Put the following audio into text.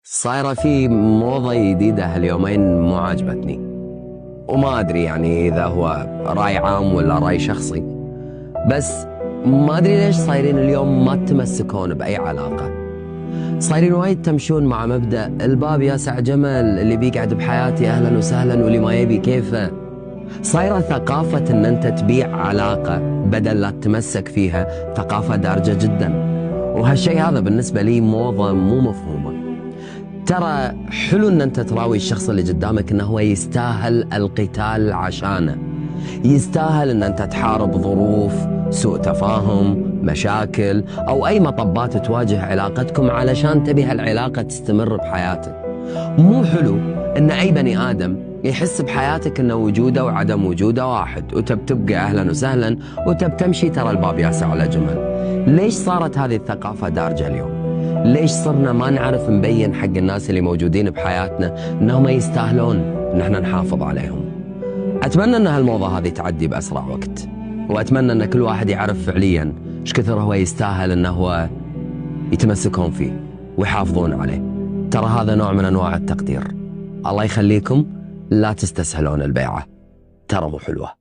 صايرة في موضة جديدة هاليومين مو عاجبتني، وما أدري يعني إذا هو رأي عام ولا رأي شخصي، بس ما أدري ليش صايرين اليوم ما تتمسكون بأي علاقة. صايرين وايد تمشون مع مبدأ الباب ياسع جمل، اللي بيقعد بحياتي أهلا وسهلا واللي ما يبي كيفه. صايرة ثقافة إن أنت تبيع علاقة بدل لا تتمسك فيها، ثقافة دارجة جدا، وهالشيء هذا بالنسبة لي موضة مو مفهومة. ترى حلو ان انت تراوي الشخص اللي قدامك انه هو يستاهل القتال عشانه، يستاهل ان انت تحارب ظروف، سوء تفاهم، مشاكل او اي مطبات تواجه علاقتكم علشان تبي هالعلاقة تستمر بحياتك. مو حلو ان اي بني ادم يحس بحياتك ان وجوده وعدم وجوده واحد، وتب تبقى اهلا وسهلا وتب تمشي ترى الباب ياسع على جمل. ليش صارت هذه الثقافة دارجة اليوم؟ ليش صرنا ما نعرف نبين حق الناس اللي موجودين بحياتنا انهم يستاهلون ان احنا نحافظ عليهم؟ اتمنى ان هالموضة هذه تعدي باسرع وقت، واتمنى ان كل واحد يعرف فعليا ايش كثر هو يستاهل انه هو يتمسكون فيه ويحافظون عليه. ترى هذا نوع من انواع التقدير. الله يخليكم، لا تستسهلون البيعة، ترى مو حلوة.